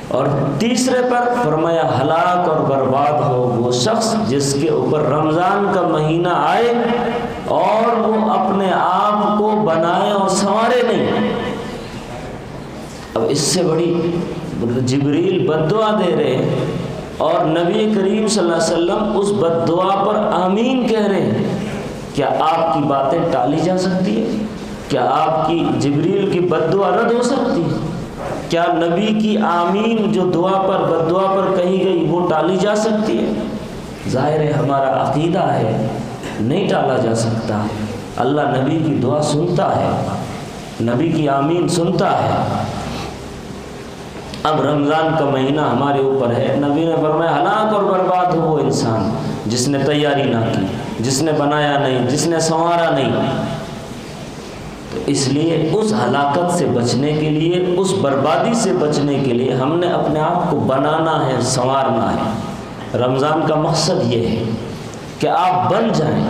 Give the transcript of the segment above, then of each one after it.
اور تیسرے پر فرمایا ہلاک اور برباد ہو وہ شخص جس کے اوپر رمضان کا مہینہ آئے اور وہ اپنے آپ کو بنائے اور سنوارے نہیں۔ اب اس سے بڑی جبریل بد دعا دے رہے ہیں اور نبی کریم صلی اللہ علیہ وسلم اس بد دعا پر آمین کہہ رہے ہیں۔ کیا آپ کی باتیں ٹالی جا سکتی ہے؟ کیا آپ کی جبریل کی بد دعا رد ہو سکتی ہے؟ کیا نبی کی آمین جو دعا پر بد دعا پر کہی گئی وہ ٹالی جا سکتی ہے؟ ظاہر ہے ہمارا عقیدہ ہے نہیں ٹالا جا سکتا۔ اللہ نبی کی دعا سنتا ہے، نبی کی آمین سنتا ہے۔ اب رمضان کا مہینہ ہمارے اوپر ہے، نبی نے فرمایا ہلاک اور برباد ہو وہ انسان جس نے تیاری نہ کی، جس نے بنایا نہیں، جس نے سنوارا نہیں۔ تو اس لیے اس ہلاکت سے بچنے کے لیے، اس بربادی سے بچنے کے لیے ہم نے اپنے آپ کو بنانا ہے، سنوارنا ہے۔ رمضان کا مقصد یہ ہے کہ آپ بن جائیں،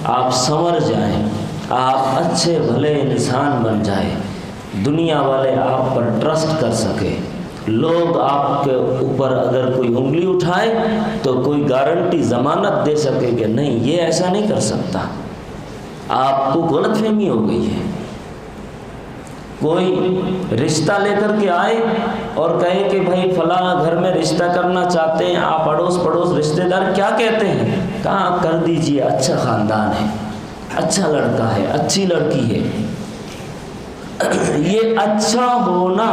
آپ سنور جائیں، آپ اچھے بھلے انسان بن جائیں، دنیا والے آپ پر ٹرسٹ کر سکے، لوگ آپ کے اوپر اگر کوئی انگلی اٹھائے تو کوئی گارنٹی ضمانت دے سکے کہ نہیں یہ ایسا نہیں کر سکتا۔ آپ کو غلط فہمی ہو گئی ہے۔ کوئی رشتہ لے کر کے آئے اور کہے کہ بھائی فلاں گھر میں رشتہ کرنا چاہتے ہیں، آپ اڑوس پڑوس رشتہ دار کیا کہتے ہیں؟ کہاں کر دیجئے، اچھا خاندان ہے، اچھا لڑکا ہے، اچھی لڑکی ہے۔ یہ اچھا ہونا،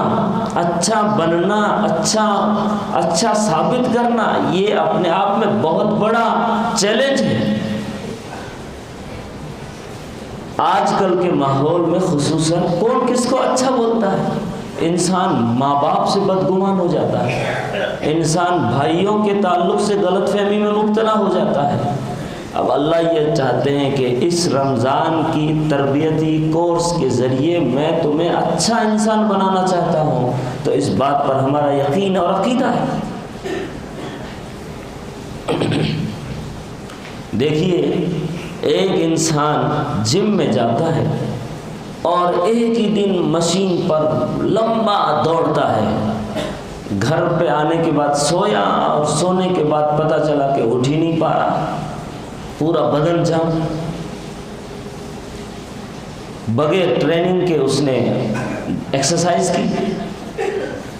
اچھا بننا، اچھا ثابت کرنا، یہ اپنے آپ میں بہت بڑا چیلنج ہے۔ آج کل کے ماحول میں خصوصاً کون کس کو اچھا بولتا ہے؟ انسان ماں باپ سے بدگمان ہو جاتا ہے، انسان بھائیوں کے تعلق سے غلط فہمی میں مبتلا ہو جاتا ہے۔ اب اللہ یہ چاہتے ہیں کہ اس رمضان کی تربیتی کورس کے ذریعے میں تمہیں اچھا انسان بنانا چاہتا ہوں، تو اس بات پر ہمارا یقین اور عقیدہ ہے۔ دیکھیے ایک انسان جم میں جاتا ہے اور ایک ہی دن مشین پر لمبا دوڑتا ہے، گھر پہ آنے کے بعد سویا اور سونے کے بعد پتہ چلا کہ اٹھ ہی نہیں پا رہا، پورا بدن جام، بغیر ٹریننگ کے اس نے ایکسرسائز کی۔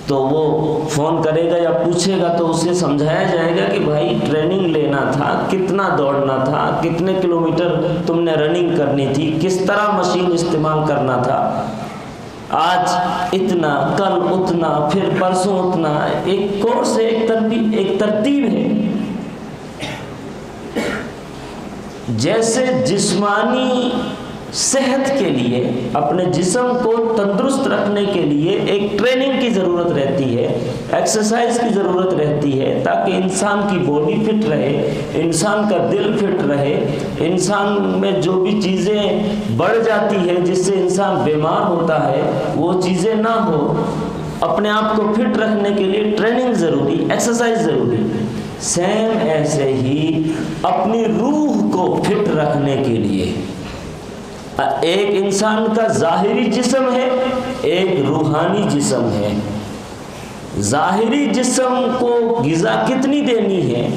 تو وہ فون کرے گا یا پوچھے گا تو اسے سمجھایا جائے گا کہ بھائی ٹریننگ لینا تھا، کتنا دوڑنا تھا، کتنے کلومیٹر تم نے رننگ کرنی تھی، کس طرح مشین استعمال کرنا تھا، آج اتنا، کل اتنا، پھر پرسوں اتنا۔ ایک کورس ہے، ایک ترتیب ہے۔ جیسے جسمانی صحت کے لیے، اپنے جسم کو تندرست رکھنے کے لیے ایک ٹریننگ کی ضرورت رہتی ہے، ایکسرسائز کی ضرورت رہتی ہے، تاکہ انسان کی باڈی فٹ رہے، انسان کا دل فٹ رہے، انسان میں جو بھی چیزیں بڑھ جاتی ہے جس سے انسان بیمار ہوتا ہے وہ چیزیں نہ ہو۔ اپنے آپ کو فٹ رکھنے کے لیے ٹریننگ ضروری، ایکسرسائز ضروری۔ سیم ایسے ہی اپنی روح کو فٹ رکھنے کے لیے ایک انسان کا ظاہری جسم ہے، ایک روحانی جسم ہے۔ ظاہری جسم کو غذا کتنی دینی ہے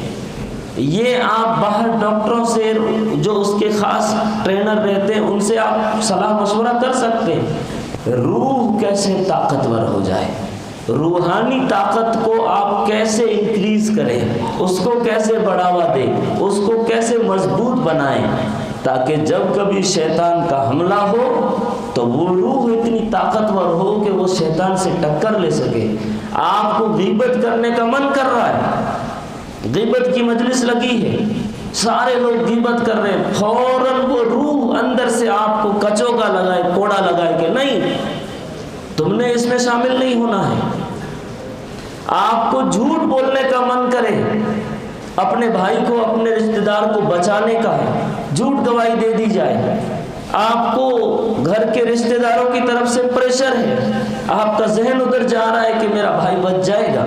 یہ آپ باہر ڈاکٹروں سے، جو اس کے خاص ٹرینر رہتے ہیں، ان سے آپ صلاح مشورہ کر سکتے ہیں۔ روح کیسے طاقتور ہو جائے، روحانی طاقت کو آپ کیسے انکریز کریں، اس کو کیسے بڑھاوا دیں، اس کو کیسے مضبوط بنائیں، تاکہ جب کبھی شیطان کا حملہ ہو تو وہ روح اتنی طاقتور ہو کہ وہ شیطان سے ٹکر لے سکے۔ آپ کو غیبت کرنے کا من کر رہا ہے، غیبت کی مجلس لگی ہے، سارے لوگ غیبت کر رہے ہیں، فوراً وہ روح اندر سے آپ کو کچوگا لگائے، کوڑا لگائے کہ نہیں، تم نے اس میں شامل نہیں ہونا ہے۔ آپ کو جھوٹ بولنے کا من کرے، اپنے بھائی کو، اپنے رشتہ دار کو بچانے کا ہے، جھوٹ گواہی دے دی جائے، آپ کو گھر کے رشتہ داروں کی طرف سے پریشر ہے، آپ کا ذہن ادھر جا رہا ہے کہ میرا بھائی بچ جائے گا،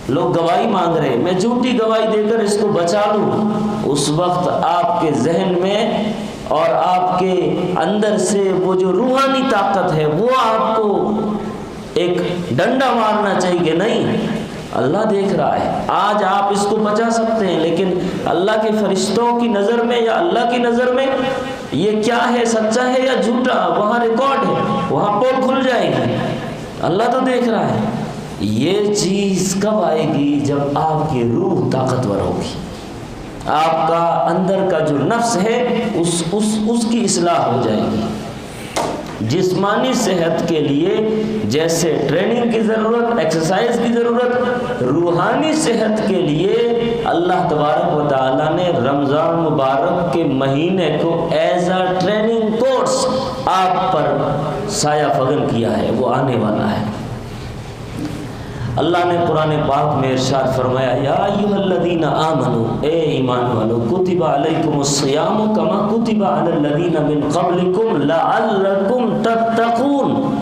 لوگ گواہی مانگ رہے ہیں، میں جھوٹی گواہی دے کر اس کو بچا لوں، اس وقت آپ کے ذہن میں اور آپ کے اندر سے وہ جو روحانی طاقت ہے وہ آپ کو ایک ڈنڈا مارنا چاہیے کہ نہیں اللہ دیکھ رہا ہے. آج آپ اس کو بچا سکتے ہیں لیکن اللہ کے فرشتوں کی نظر میں یا اللہ کی نظر میں یہ کیا ہے، سچا ہے یا جھوٹا، وہاں ریکارڈ ہے، وہاں پول کھل جائے گی. اللہ تو دیکھ رہا ہے. یہ چیز کب آئے گی؟ جب آپ کی روح طاقتور ہوگی، آپ کا اندر کا جو نفس ہے اس کی اصلاح ہو جائے گی. جسمانی صحت کے لیے جیسے ٹریننگ کی ضرورت، ایکسرسائز کی ضرورت، روحانی صحت کے لیے اللہ تبارک و تعالیٰ نے رمضان مبارک کے مہینے کو ایز اے ٹریننگ کورس آپ پر سایہ فگن کیا ہے. وہ آنے والا ہے. اللہ نے قرآن پاک میں ارشاد فرمایا یا ایھا الذین آمنوا، اے ایمان والو، کتب علیکم الصیام کما کتب علی الذین من قبلکم لعلکم تتقون.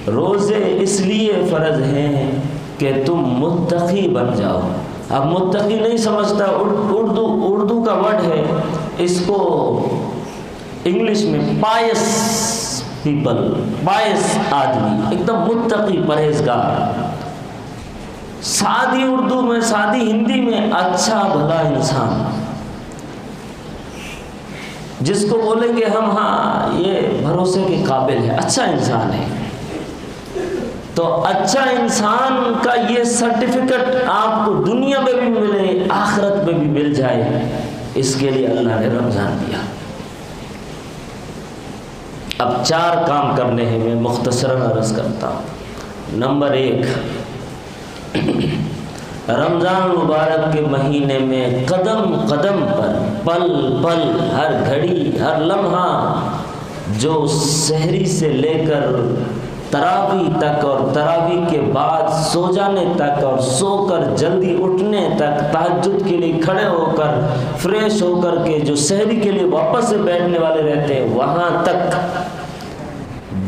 روزے اس لیے فرض ہیں کہ تم متقی بن جاؤ. اب متقی نہیں سمجھتا، اردو کا ورڈ ہے، اس کو انگلش میں پائس پیپل، پائس آدمی، ایک دم متقی پرہیزگار. سادی اردو میں، سادی ہندی میں اچھا بھلا انسان، جس کو بولیں گے ہم ہاں یہ بھروسے کے قابل ہے، اچھا انسان ہے. تو اچھا انسان کا یہ سرٹیفکیٹ آپ کو دنیا میں بھی ملے، آخرت میں بھی مل جائے، اس کے لیے اللہ نے رمضان دیا. اب 4 کام کرنے ہیں، میں مختصراً عرض کرتا ہوں. نمبر 1، رمضان مبارک کے مہینے میں قدم قدم پر، پل پل، ہر گھڑی، ہر لمحہ، جو سحری سے لے کر تراویح تک اور تراویح کے بعد سو جانے تک اور سو کر جلدی اٹھنے تک، تہجد کے لیے کھڑے ہو کر فریش ہو کر کے جو سحری کے لیے واپس سے بیٹھنے والے رہتے ہیں، وہاں تک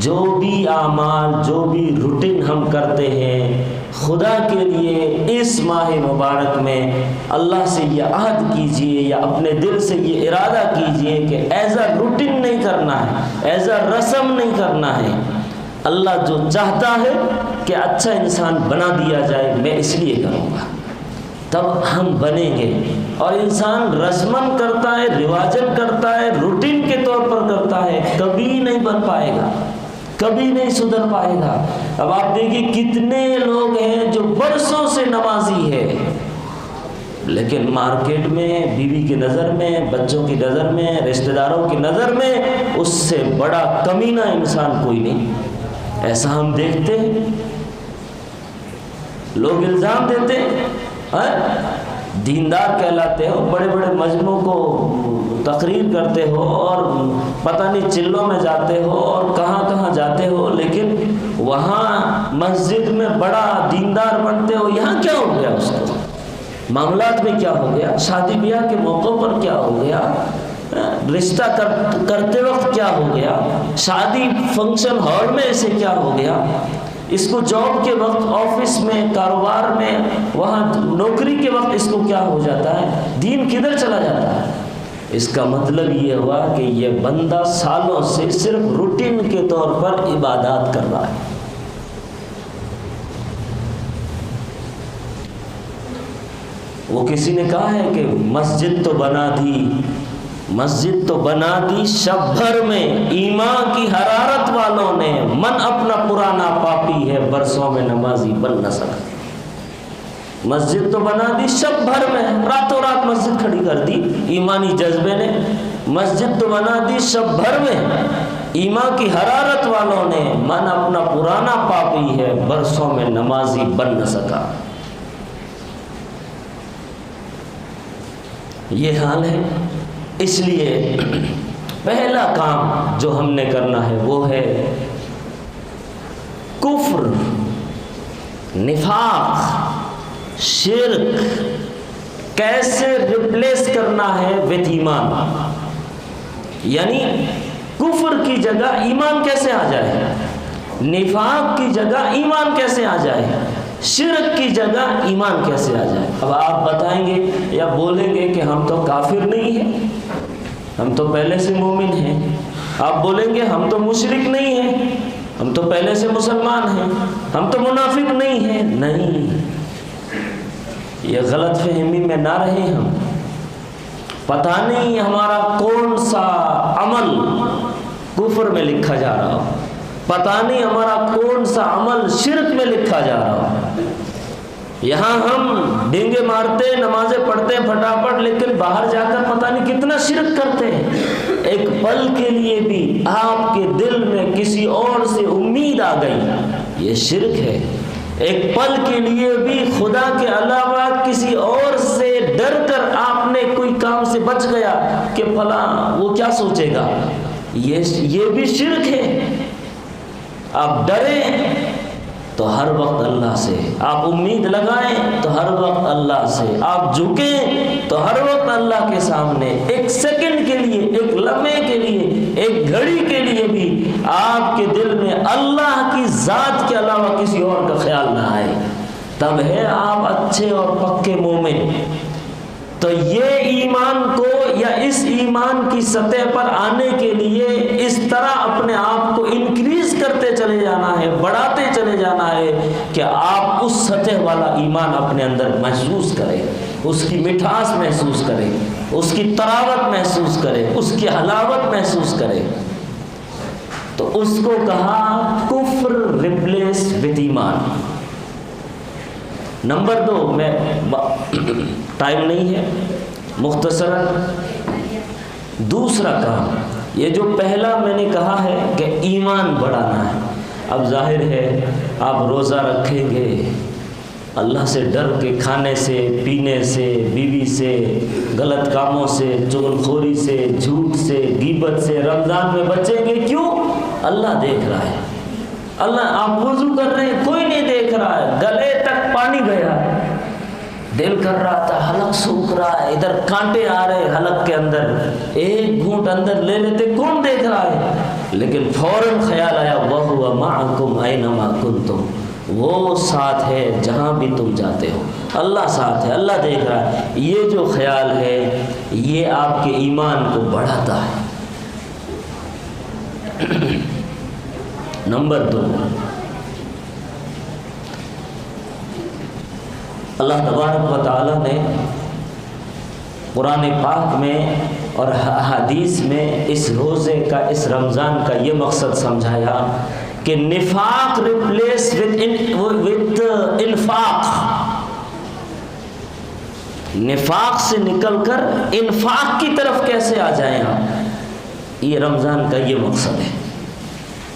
جو بھی اعمال، جو بھی روٹین ہم کرتے ہیں خدا کے لیے اس ماہ مبارک میں، اللہ سے یہ عہد کیجئے یا اپنے دل سے یہ ارادہ کیجئے کہ ایز اے روٹین نہیں کرنا ہے، ایز اے رسم نہیں کرنا ہے. اللہ جو چاہتا ہے کہ اچھا انسان بنا دیا جائے، میں اس لیے کروں گا، تب ہم بنیں گے. اور انسان رسمن کرتا ہے، رواجن کرتا ہے، روٹین کے طور پر کرتا ہے، کبھی نہیں بن پائے گا، کبھی نہیں سدھر پائے گا. اب آپ دیکھیں کتنے لوگ ہیں جو برسوں سے نمازی ہے، لیکن مارکیٹ میں، بیوی کی نظر میں، بچوں کی نظر میں، رشتہ داروں کی نظر میں اس سے بڑا کمینہ انسان کوئی نہیں. ایسا ہم دیکھتے ہیں، لوگ الزام دیتے ہیں، دیندار کہلاتے ہو، بڑے بڑے مجمعوں کو تقریر کرتے ہو اور پتہ نہیں چلوں میں جاتے ہو اور کہاں کہاں جاتے ہو، لیکن وہاں مسجد میں بڑا دیندار بنتے ہو. یہاں کیا ہو گیا؟ اس کو معاملات میں کیا ہو گیا؟ شادی بیاہ کے موقع پر کیا ہو گیا؟ رشتہ کرتے وقت کیا ہو گیا؟ شادی فنکشن ہال میں اسے کیا ہو گیا؟ اس کو جاب کے وقت، آفس میں، کاروبار میں، وہاں نوکری کے وقت اس کو کیا ہو جاتا ہے؟ دین کدھر چلا جاتا ہے؟ اس کا مطلب یہ ہوا کہ یہ بندہ سالوں سے صرف روٹین کے طور پر عبادات کر رہا ہے. وہ کسی نے کہا ہے کہ مسجد تو بنا دی شب بھر میں، ایمان کی حرارت والوں نے، من اپنا پرانا پاپی ہے، برسوں میں نمازی بن نہ سکا. مسجد تو بنا دی شب بھر میں، راتوں رات مسجد کھڑی کر دی ایمانی جذبے نے. مسجد تو بنا دی شب بھر میں، ایمان کی حرارت والوں نے، من اپنا پرانا پاپی ہے، برسوں میں نمازی بن نہ سکا. یہ حال ہے. اس لیے پہلا کام جو ہم نے کرنا ہے وہ ہے کفر، نفاق، شرک کیسے ریپلیس کرنا ہے وتھ ایمان. یعنی کفر کی جگہ ایمان کیسے آ جائے، نفاق کی جگہ ایمان کیسے آ جائے، شرک کی جگہ ایمان کیسے آ جائے. اب آپ بتائیں گے یا بولیں گے کہ ہم تو کافر نہیں ہیں، ہم تو پہلے سے مومن ہیں. آپ بولیں گے ہم تو مشرک نہیں ہیں، ہم تو پہلے سے مسلمان ہیں، ہم تو منافق نہیں ہیں۔ نہیں، یہ غلط فہمی میں نہ رہے ہم۔ پتہ نہیں ہمارا کون سا عمل کفر میں لکھا جا رہا ہو، پتہ نہیں ہمارا کون سا عمل شرک میں لکھا جا رہا ہو۔ یہاں ہم ڈینگے مارتے، نمازیں پڑھتے ہیں پھٹافٹ، لیکن باہر جا کر پتہ نہیں کتنا شرک کرتے ہیں۔ ایک پل کے لیے بھی آپ کے دل میں کسی اور سے امید آ گئی، یہ شرک ہے۔ ایک پل کے لیے بھی خدا کے علاوہ کسی اور سے ڈر کر آپ نے کوئی کام سے بچ گیا کہ فلاں وہ کیا سوچے گا، یہ بھی شرک ہے۔ آپ ڈریں تو ہر وقت اللہ سے، آپ امید لگائیں تو ہر وقت اللہ سے، آپ جھکیں تو ہر وقت اللہ کے سامنے۔ ایک سیکنڈ کے لیے، ایک لمحے کے لیے، ایک گھڑی کے لیے بھی آپ کے دل میں اللہ کی ذات کے علاوہ کسی اور کا خیال نہ آئے، تب ہے آپ اچھے اور پکے مومن۔ تو یہ ایمان کو یا اس ایمان کی سطح پر آنے کے لیے اس طرح اپنے آپ کو انکریز کرتے چلے جانا ہے، بڑھاتے چلے جانا ہے کہ آپ اس سطح والا ایمان اپنے اندر محسوس کریں، اس کی مٹھاس محسوس کریں، اس کی طراوت محسوس کریں، اس کی حلاوت محسوس کریں۔ تو اس کو کہا کفر ریپلیس وتھ ایمان۔ نمبر 2 میں ٹائم نہیں ہے، مختصراً دوسرا کام، یہ جو پہلا میں نے کہا ہے کہ ایمان بڑھانا ہے، اب ظاہر ہے آپ روزہ رکھیں گے، اللہ سے ڈر کے کھانے سے، پینے سے، بیوی سے، غلط کاموں سے، چغلخوری سے، جھوٹ سے، غیبت سے رمضان میں بچیں گے۔ کیوں؟ اللہ دیکھ رہا ہے۔ اللہ، آپ وضو کر رہے ہیں، کوئی نہیں دیکھ رہا ہے، گلے تک پانی گیا، دل کر رہا تھا، حلق سوکھ رہا ہے، ادھر کانٹے آ رہے حلق کے اندر، ایک گھونٹ اندر لے لیتے، کون دیکھ رہا ہے؟ لیکن فوراً خیال آیا وَهُوَ مَعَكُمْ أَيْنَمَا كُنْتُمْ، وہ ساتھ ہے جہاں بھی تم جاتے ہو، اللہ ساتھ ہے، اللہ دیکھ رہا ہے۔ یہ جو خیال ہے یہ آپ کے ایمان کو بڑھاتا ہے۔ نمبر 2، اللہ تبارک و تعالی نے قرآن پاک میں اور حدیث میں اس روزے کا، اس رمضان کا یہ مقصد سمجھایا کہ نفاق ریپلیس وتھ انفاق، نفاق سے نکل کر انفاق کی طرف کیسے آ جائیں آپ، یہ رمضان کا یہ مقصد ہے۔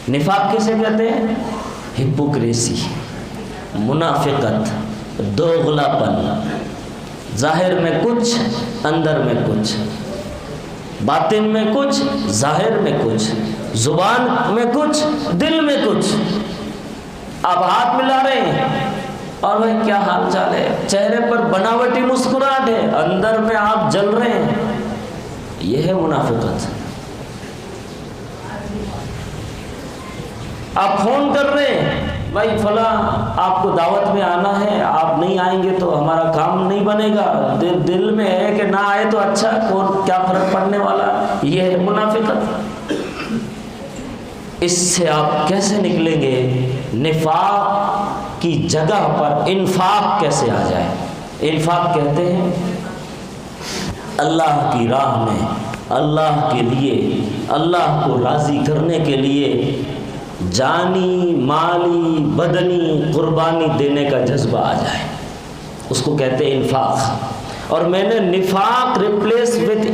نفاق کسے کہتے ہیں؟ ہپوکریسی، منافقت، دوغلا پن، ظاہر میں کچھ اندر میں کچھ، باطن میں کچھ ظاہر میں کچھ، زبان میں کچھ دل میں کچھ۔ آپ ہاتھ ملا رہے ہیں اور بھائی کیا حال چال ہے، چہرے پر بناوٹی مسکراہٹ ہے، اندر میں آپ جل رہے ہیں، یہ ہے منافقت۔ آپ فون کر رہے ہیں، بھائی فلاں آپ کو دعوت میں آنا ہے، آپ نہیں آئیں گے تو ہمارا کام نہیں بنے گا، دل میں ہے کہ نہ آئے تو اچھا، کون کیا فرق پڑنے والا، یہ ہے منافقت۔ اس سے آپ کیسے نکلیں گے؟ نفاق کی جگہ پر انفاق کیسے آ جائے؟ انفاق کہتے ہیں اللہ کی راہ میں، اللہ کے لیے، اللہ کو راضی کرنے کے لیے جانی، مالی، بدنی قربانی دینے کا جذبہ آ جائے، اس کو کہتے ہیں انفاق۔ اور میں نے نفاق ریپلیس وتھ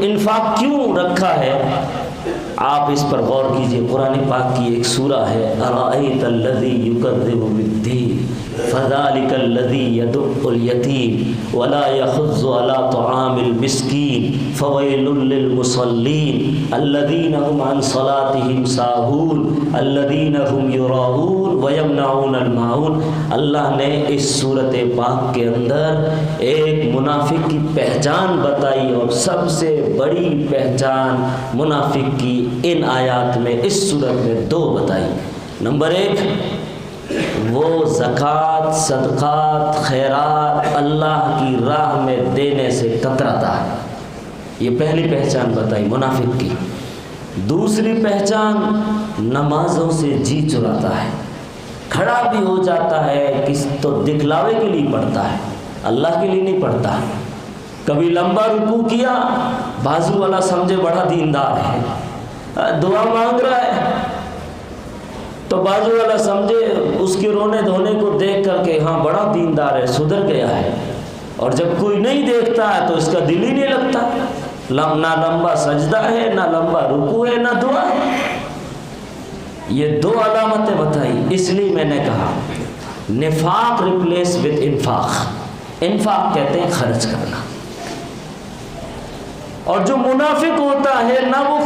انفاق کیوں رکھا ہے، آپ اس پر غور کیجئے۔ قرآن پاک کی ایک سورہ ہے، أَرَأَيْتَ الَّذِي يُكَذِّبُ بِالدِّينِ فَذَلِكَ الَّذِي يَدُعُّ الْيَتِيمَ وَلَا يَحُضُّ عَلَى طَعَامِ الْمِسْكِينِ فَوَيْلٌ لِّلْمُصَلِّينَ الَّذِينَ هُمْ عَنْ صَلَاتِهِمْ سَاهُونَ الَّذِينَ هُمْ يُرَاءُونَ وَيَمْنَعُونَ الْمَاعُونَ۔ اللہ نے اس سورۃ پاک کے اندر ایک منافق کی پہچان بتائی، اور سب سے بڑی پہچان منافق کی ان آیات میں، اس سورت میں 2 بتائی۔ نمبر 1، وہ زکوٰۃ، صدقات، خیرات اللہ کی راہ میں دینے سے کتراتا ہے، یہ پہلی پہچان بتائی منافق کی۔ دوسری پہچان نمازوں سے جی چراتا ہے، کھڑا بھی ہو جاتا ہے کس تو دکھلاوے کے لیے پڑھتا ہے، اللہ کے لیے نہیں پڑھتا۔ کبھی لمبا رکوع کیا، بازو والا سمجھے بڑا دیندار ہے، دعا مانگ رہا ہے تو بازو والا سمجھے اس کے رونے دھونے کو دیکھ کر کے ہاں بڑا دیندار ہے، سدھر گیا ہے، اور جب کوئی نہیں دیکھتا ہے تو اس کا دل ہی نہیں لگتا، نہ لمبا سجدہ ہے، نہ لمبا رکوع ہے، نہ دعا ہے۔ یہ دو علامتیں بتائی، اس لیے میں نے کہا نفاق ریپلیس وتھ انفاق۔ انفاق کہتے ہیں خرچ کرنا، اور جو منافق ہوتا ہے نہ وہ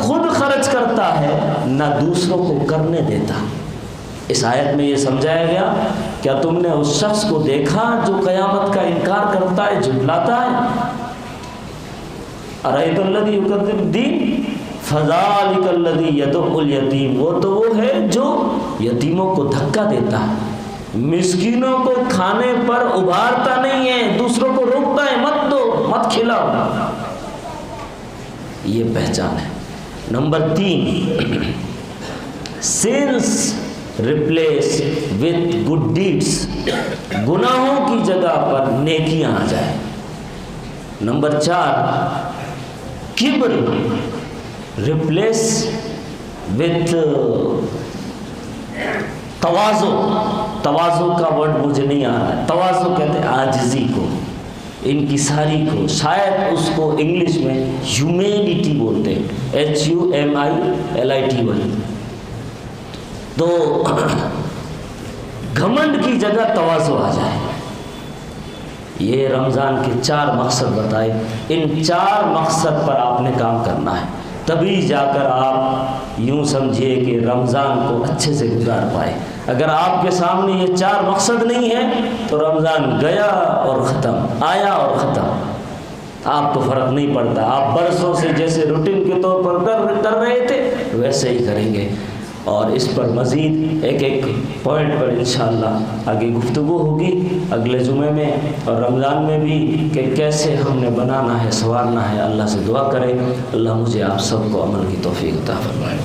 خود خرچ کرتا ہے نہ دوسروں کو کرنے دیتا۔ اس آیت میں یہ سمجھایا گیا، کیا تم نے اس شخص کو دیکھا جو قیامت کا انکار کرتا ہے، جھٹلاتا ہے؟ ارأیت الذی یکذب بالدین فذلک الذی یدع الیتیم، وہ تو وہ ہے جو یتیموں کو دھکا دیتا ہے، مسکینوں کو کھانے پر ابھارتا نہیں ہے، دوسروں کو روکتا ہے مت دو، مت کھلاؤ۔ یہ پہچان ہے۔ Number 3، sense replace with good deeds, گناہوں کی جگہ پر نیکیاں آ جائیں۔ نمبر 4، کبر ریپلیس وتھ تواضع۔ تواضع کا ورڈ مجھے نہیں آ رہا ہے، تواضع کہتے ہیں عاجزی کو، انکساری کو، شاید اس کو انگلش میں ہیومینٹی بولتے ہیں، HUMILITY۔ تو گھمنڈ کی جگہ تواضع آ جائے۔ یہ رمضان کے 4 مقصد بتائے، ان 4 مقصد پر آپ نے کام کرنا ہے، تبھی جا کر آپ یوں سمجھیے کہ رمضان کو اچھے سے گزار پائے۔ اگر آپ کے سامنے یہ 4 مقصد نہیں ہیں تو رمضان گیا اور ختم، آیا اور ختم، آپ کو فرق نہیں پڑتا، آپ برسوں سے جیسے روٹین کے طور پر کر رہے تھے ویسے ہی کریں گے۔ اور اس پر مزید ایک پوائنٹ پر انشاءاللہ آگے گفتگو ہوگی اگلے جمعے میں، اور رمضان میں بھی کہ کیسے ہم نے بنانا ہے، سنوارنا ہے۔ اللہ سے دعا کریں اللہ مجھے آپ سب کو عمل کی توفیق عطا فرمائے۔